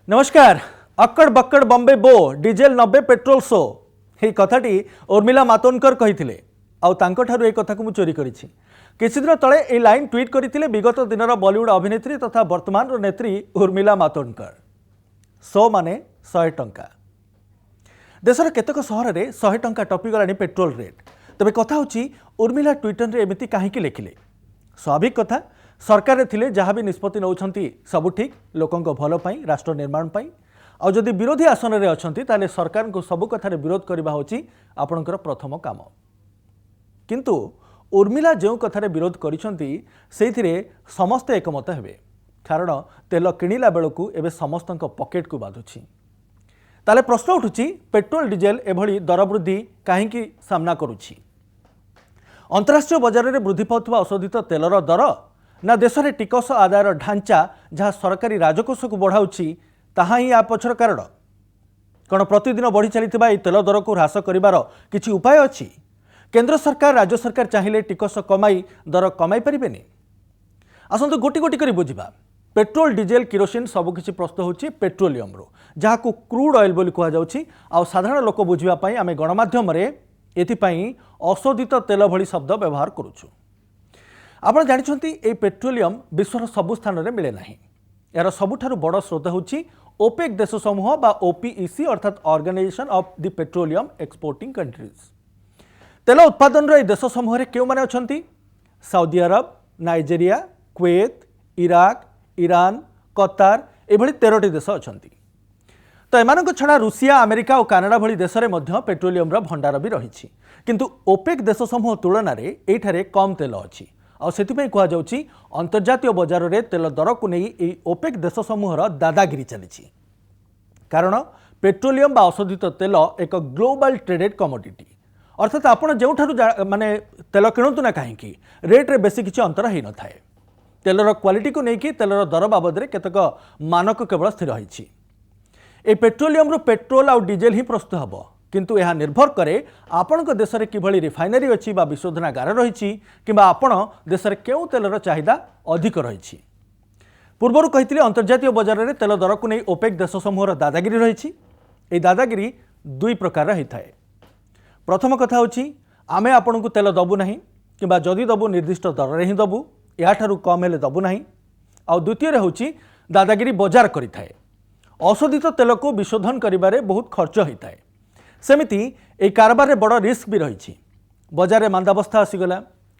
नमस्कार। अक्कड़ बक्कड़ बॉम्बे बो diesel 90 petrol show ये कथाटी उर्मिला मातोंडकर कही आउ ये कथा को चोरी करी किसी दिन तले ये लाइन ट्वीट करते विगत दिन बॉलीवुड अभिनेत्री तथा वर्तमान नेत्री उर्मिला मातोंडकर। शो माने 100 टंका। देशर केतक सहर में 100 टंका टपिगलानी पेट्रोल रेट। तबे कथा होची उर्मिला ट्विटर रे एमिति काहेकि लेखिले। स्वाभाविक कथा, सरकार थिले जहाँ भी निष्पत्ति नौछंती सबु ठीक लोकंको भलो पाई राष्ट्र निर्माण पाई। आ जदि विरोधी आसन में अछंती ताले सरकार को सबु कथारे विरोध करबा होची आपणकर प्रथम काम। किंतु उर्मिला जो कथारे विरोध करिसंती सेथिरे समस्ते एकमत हेबे, कारण तेल किणिला बेलकू एबे समस्तक पॉकेट को बाधुची। ताले प्रश्न उठुची पेट्रोल डीजेल एभली दर वृद्धि काहेकि सामना करुची। अंतरराष्ट्रीय बजार में वृद्धि पाउथबा अशोधित तेलर दर ना देश में टिकस आदायर ढांचा जहाँ सरकारी राजकोष को बढ़ाऊँगी ताहा ही आ पछर कारण। कौन प्रतिदिन बढ़ी चलता तेल दर को ह्रास करिवार किछि उपाय अछि? केंद्र सरकार राज्य सरकार चाहिए टिकस कमाई दर कमाई पारिबेनी? आसंतु गोटी गोटी करी बुझिबा। पेट्रोल डीजेल किरोसिन सबकिछि प्रस्तुत होछि पेट्रोलियम रो, जहाँ को क्रूड ऑयल बोली कहा जाउछि। आ साधारण लोक बुझिबा पई आमे गणमाध्यम रे एथिपाई अशोधित तेल भली शब्द व्यवहार करूछु। आपण जानिछंती ए पेट्रोलियम विश्वर सबु स्थान रे मिले नाही। यार सबुठारु बड़ स्रोत होछि ओपेक देश समूह बा ओपीईसी अर्थात organization of the petroleum exporting countries. तेल उत्पादन रे देश समूह रे केउ माने अछंती? Saudi Arabia, Nigeria, Kuwait, Iraq, Iran, Qatar एभली 13टी देश अछंती। तो एमानक छड़ा रूसिया, अमेरिका और कनाडा भली देश में मध्य पेट्रोलियम रो भंडार भी रही। किंतु ओपेक देश समूह तुलन में एठारे कम तेल अच्छी और सेतिपई कहा जाउछि अंतर्जातीय बजार में तेल दर को नहीं ए ओपेक देश समूहर दादागिरी चली। कारण पेट्रोलियम बा अशोधित तेल एक ग्लोबल ट्रेडेड कमोडिटी, अर्थात आपण जो माने तेल किणतु ना कहीं रेट रे बेसी किसी अंतर हो न थाए। तेलर क्वालिटी को लेकिन तेलर दर बाबद में केतक मानक केवल स्थिर रही। ए पेट्रोलियम रो पेट्रोल आउ डीजेल ही प्रस्तुत हम, किंतु यह निर्भर करे आपण देश में किभली रिफाइनरी अच्छी बा विशोधनागार रही कि आपण देश में केउ तेलर चाहिदा अधिक रही। पूर्वर कही अंतर्जातीय बजार में तेल दर को नहीं ओपेक देश समूहर दादागिरी रही। ए दादागिरी दुई प्रकार होता है। प्रथम कथा होची आमे आपण को तेल दबु नहीं किंबा जदि दबु निर्दिष्ट दर रे ही दबु, याठारु कम हेले दबु नहीं। आ द्वितीय होची दादागिरी बजार करिथाए। अशोधित तेल को विशोधन करिबारे बहुत खर्च होता है। सेमिति ए कारबार रे बड़ रिस्क भी रही। बजार में मांदावस्था आसीगला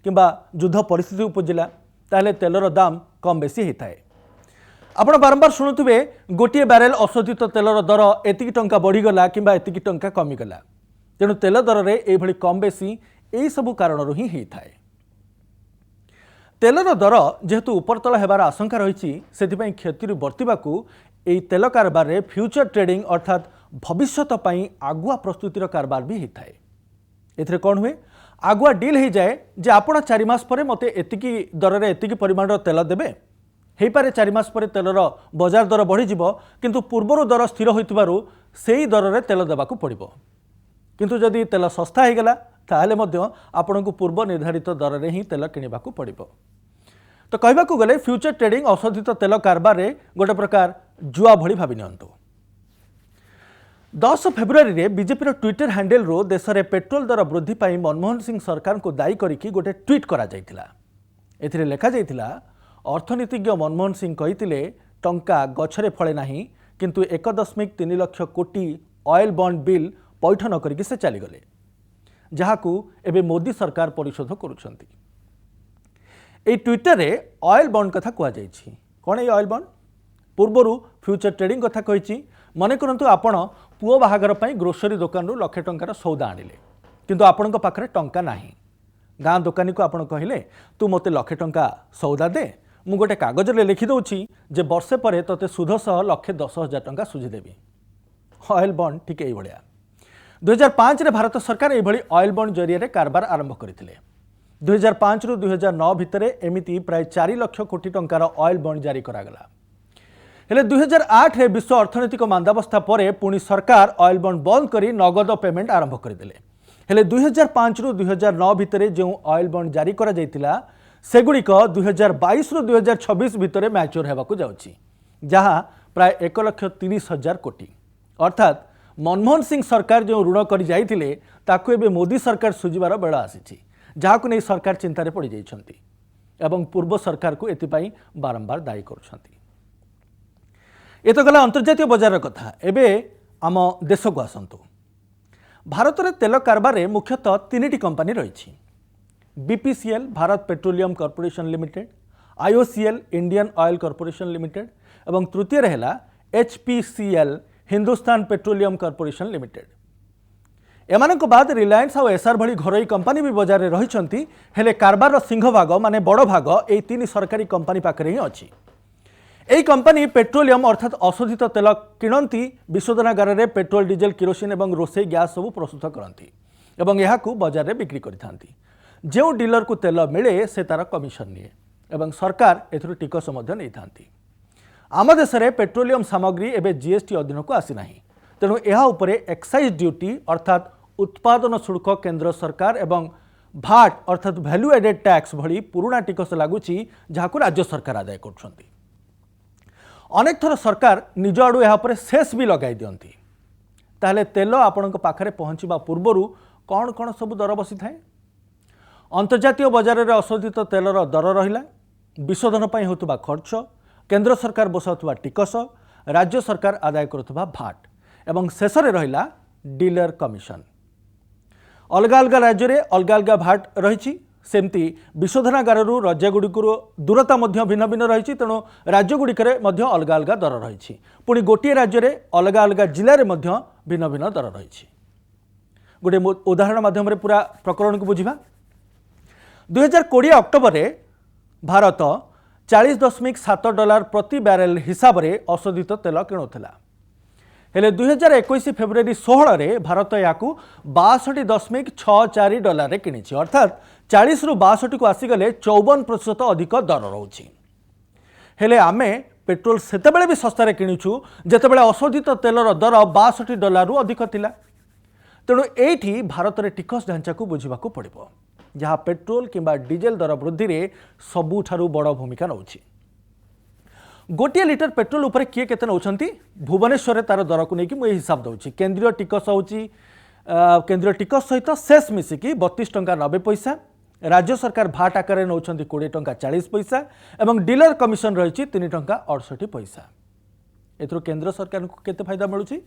किंबा युद्ध परिस्थिति उपजिला ताहले तेलर दाम कम बेसी होता है। आपण बारंबार शुणुथिबे गोटे बैरेल अशोधित तेलर दर एतिकी टंका बढ़ीगला किंबा एतिकी टंका कमीगला। तेणु तेल दर रे एभली कम बेसी एही सबु कारणरू ही होता है। तेलर दर जेहेतु उपरतल हेबार आशंका रही सेथिपई क्षतिरु बर्तिबाकू एही तेल कारबार रे फ्यूचर ट्रेडिंग अर्थात भविष्यत पई आगुआ प्रस्तुतिर कारबार भी होता है। एथिरे कौन हुए आगुआ डील हो जाए जे आपण 4 मास पर मते एतिकी दर रे एतिकी परिमाण तेल देबे, हेई पारे 4 मास पर तेलर बजार दर बढ़ी जिवो, किंतु पूर्वरु दर स्थिर होइतिबारु सेही दर रे तेल देबाकू पड़िबो। किंतु जदि तेल सस्ता हो गला ताहले मध्य आपन को पूर्व निर्धारित दर रे ही तेल किनिबाकू पड़िबो। तो कहबाकू गले फ्यूचर ट्रेडिंग अशोधित तेल कारबार रे गोटे प्रकार जुआ भली भाबी नियंतु। 10 फेब्रुआरी रे बीजेपी रो ट्विटर हैंडल रो देश में पेट्रोल दर वृद्धि पाई मनमोहन सिंह सरकार को दायी करिकी गोटे ट्वीट करा जायतिला। एथिरे लेखा जायतिला अर्थनीतिज्ञ मनमोहन सिंह कहितिले टंका गछरे फळे नाही, किंतु 1.3 लाख कोटी ऑयल बॉन्ड बिल पैठ न करिकी से चली गले, जहाकू एबे मोदी सरकार परिशोध करुछंती। ए ट्विटर रे ऑयल बॉन्ड कथा कहा जायछि। कोन ए ऑयल बॉन्ड? पूर्वरु फ्यूचर ट्रेडिंग कथा कहिछि। मने करंतु आपण पुओ बाहागर पई ग्रोसरी दुकान रु लाख टंकार सौदा आनिले, किंतु आपणक पाखरे टंका नाही। गाँ दुकानी को आपण कहिले तू मते लाख टंका सौदा दे, मु गोटे कागज रे लिखि दउछि जे वर्षे परे तते सुध सह 1,10,000 टंका सुझी देबी। ऑयल बॉन्ड ठीक एई भलिया 2005 रे भारत सरकार एभली ऑयल बॉन्ड जरिया रे कारबार आरंभ करथिले। 2005 रु 2009 भितरे एमिति प्राय 4 लाख कोटी टंकार ऑयल बॉन्ड जारी करागला। हेले 2008 रे विश्व अर्थनैतिक मांदावस्था परे पुणी सरकार ऑयल बॉन्ड बंद करी नगद पेमेंट आरंभ करदेले। हेले 2005 रु 2009 भितरे जो ऑयल बॉन्ड जारी करा जायतिला सेगुड़िक 2022 रु 2026 भितरे मैच्योर हेबाकू जाउछि, जहाँ प्राय 1,30,000 कोटी। अर्थात मनमोहन सिंह सरकार जो ऋण कर जाइथिले ताकू एबे मोदी सरकार सुझिबार बेला आसीछि, जहाकु नै सरकार चिंतार पड़ जाइछन्ति एवं पूर्व सरकार को एथिपाई बारंबार दायी करुछन्ति। ये तो गला अंतर्जातीय बजार कथा। एबे आम देश को आसतु। भारत में तेल कारबार मुख्यतः 3टी कंपनी रही। BPCL Bharat petroleum corporation limited, IOCL Indian oil corporation limited एवं तृतीय है HPCL Hindustan petroleum corporation limited. एमानक बाद रिलायंस और एसआर भली घरोई कंपनी भी बाजार में रही, हेले कारबार सिंह भाग माने बड़ भाग यही 3 सरकारी कंपनी पाखे ही अच्छी। यही कंपनी पेट्रोलियम अर्थात अशोधित तेल किणती, विशोधनागार में पेट्रोल डीजेल किरोसिन और रोषे गैस सब प्रस्तुत करती एवं यह बाजार में बिक्री करथांती। जो डीलर को तेल मिले से तार कमिशन निए एवं सरकार एथुर टिकस नहीं थांती। आम देश में पेट्रोलियम सामग्री एवं जीएसटी अधीन को आसी नाही, तेणु यह उपरे एक्साइज ड्यूटी अर्थात उत्पादन शुल्क केंद्र सरकार एवं भाट अर्थात वैल्यू एडेड टैक्स भली पुराना टिकस लगुच, जहां राज्य सरकार आदाय करछन्ती। अनेक थर सरकार निज आड़ू यहाँ सेस भी लगाई दियंती। ताहले तेल आपणक पाखरे पहुँचवा पूर्वरु कौन कौन सब दर बसी थाए? अंतर्जातीय बजार में अशोधित तेलर दर रहिला, विशोधन पई होतुबा खर्च, केंद्र सरकार बसाउतुबा टिकस, राज्य सरकार आदाय करुतुबा भाट एवं शेष में रहिला डीलर कमिशन। अलग अलग राज्य में अलग अलग भाट रही। सेमती विशोधनागार राज्यगुड़िक दूरता भिन्न भिन्न रही, तेणु राज्यगुड़िक अलग अलग दर रही। पुणी गोटे राज्य में अलग अलग जिले में भिन्न भिन्न दर रही। गोटे उदाहरण माध्यम पूरा प्रकरण को बुझा। 2020 अक्टोबर में भारत $40.7 प्रति बैरेल हिसाब से अशोधित तेल किणुला, हेले 2021 फेब्रुआरी 16 रे भारत या $62.64 किणी, अर्थात 40 रु 62 को आसीगले 54% अधिक दर रोचे। हेले आमे पेट्रोल सेतेबेले भी सस्तारे किणुछु जेतेबेले अशोधित तेलर दर $62 रु अधिक थिला। तेणु एठी भारत रे टिकस ढांचा को बुझिबाकू पड़िबो, जहाँ पेट्रोल किंबा डीजेल दर वृद्धि रे सबुठारु बड़ भूमिका नउछि। गोटे लिटर पेट्रोल उपर किए केते नउछंती? भुवनेश्वर तार दर को लेकिन मुझे हिसाब दूसरी। केंद्रीय टिकस होची केंद्रीय टिकस सहित सेस मिसिकी 32.90, राज्य सरकार भाट आकार नौछंती 20.40 एवं डीलर कमिशन रही 3.68। एथरो केंद्र सरकार को केते फायदा मिलुची?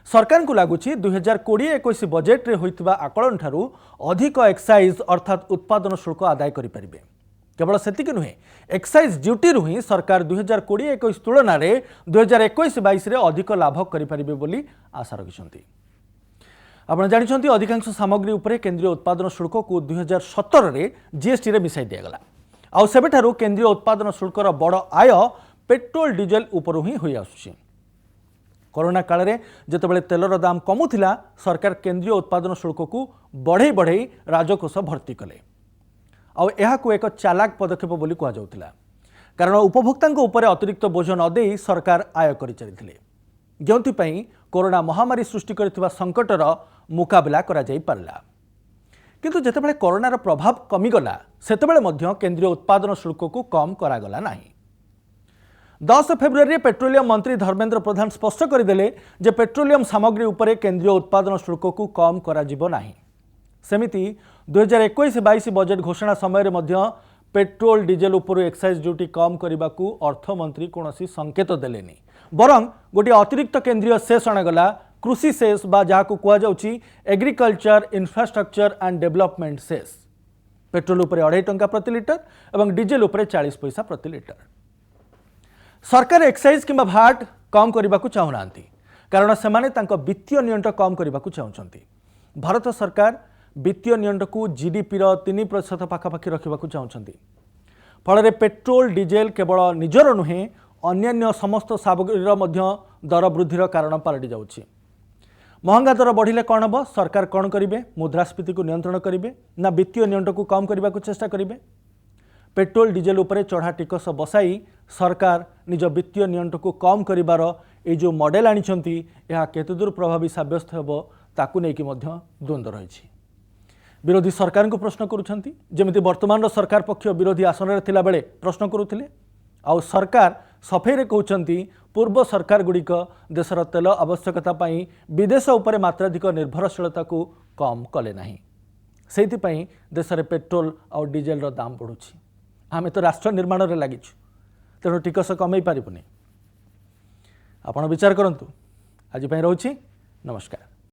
सरकार को लगुच 2020-21 बजेट रे होइतिबा आकलन ठारू अधिक एक्साइज अर्थात उत्पादन शुल्क आदाय करि परिबे। केवल सेतिक नुहे, एक्साइज ड्यूटी रु ही सरकार 2020-21 तुलन में 2021-22 अधिक लाभ करें बोली आशा रखिंट। आपड़ जानते अधिकांश सामग्री उपरे केंद्रीय उत्पादन शुल्क को 2017 में जीएसटी रे मिसाई दिगला। आउ सेबेठारु केंद्रीय उत्पादन शुल्कर बड़ आय पेट्रोल डीजेल उपरु ही होई आसुछि। कोरोना काल में जितेबाला तेलर दाम कमुला सरकार केंद्रीय उत्पादन शुल्क को बढ़ई बढ़ई राजकोष भर्ती कले। आउ एहाकु एक चालाक पदक्षेप बोली कहा जाउतिला, कारण उपभोक्ता उपर अतिरिक्त बोझ नदे सरकार आय करि चलिथिले, जोंथिपई कोरोना महामारी सृष्टि करथिबा संकटर मुकाबला करा जाई पारला। किंतु जेतेबेले कोरोनार प्रभाव कमिगला सेतेबेले मध्य केंद्रीय उत्पादन शुल्क को कम करागला नाही। 10 फेब्रुआरी पेट्रोलियम मंत्री धर्मेंद्र प्रधान स्पष्ट करदेले जे पेट्रोलियम सामग्री उपरे केंद्रीय उत्पादन शुल्क को कम करा जिवो नाही। सेमिति 2021-22 बजेट घोषणा समय मध्य पेट्रोल डीजेल उपर एक्साइज ड्यूटी कम करने को अर्थमंत्री कौन संकेत देलेनी, बरं गोटे अतिरिक्त केंद्रीय सेस अणागला कृषि सेस बा जहाँ कहुच्छी agriculture infrastructure and development cess. Petrol उपर 2.5 टंका प्रति लिटर और डीजेल उपर 40 पैसा प्रति लिटर। सरकार एक्साइज किंबा भाट कम करने को चाहूना, कारण सेमाने तांको वित्तीय नियंट कम करने को चाहते। भारत सरकार वित्तीय नियंट को जीडीपी 3% पाखापाखि रखा चाहते। फल पेट्रोल डीजेल केवल निजर नुहे अन्य समस्त सामग्रीर दर वृद्धिर कारण पलटि जाउछि। महंगा दर बढ़िले कौन हम? सरकार कौन करेंगे? मुद्रास्फीति को नियंत्रण करेंगे ना वित्तीय नियंट को कम करने को चेष्टा करेंगे? पेट्रोल डीजेल उपरे चढ़ा टिकस बसाई सरकार निज वित्तीय नियंट को कम करिवार ए जो मॉडल आनिछंती यह केतेदूर प्रभावी साब्यस्त हेबो ताकू नेकी मध्य द्वंद्व रही। विरोधी सरकार को प्रश्न करुछंती, जेमिति वर्तमान सरकार पक्ष विरोधी आसन में थिला बेले प्रश्न करुथिले, आउ सरकार सफेई रे कहउछंती पूर्व सरकार गुड़िक देशर तेल आवश्यकता पाई विदेश उपर मात्राधिक निर्भरशीलता को कम कले नहीं से देश में पेट्रोल और डीजेल रो दाम बढ़ुछि आमे तो राष्ट्र निर्माण में लगिछु तेणु टिकस कमे पारिबुनी आपण विचार करंतु आज रोची नमस्कार।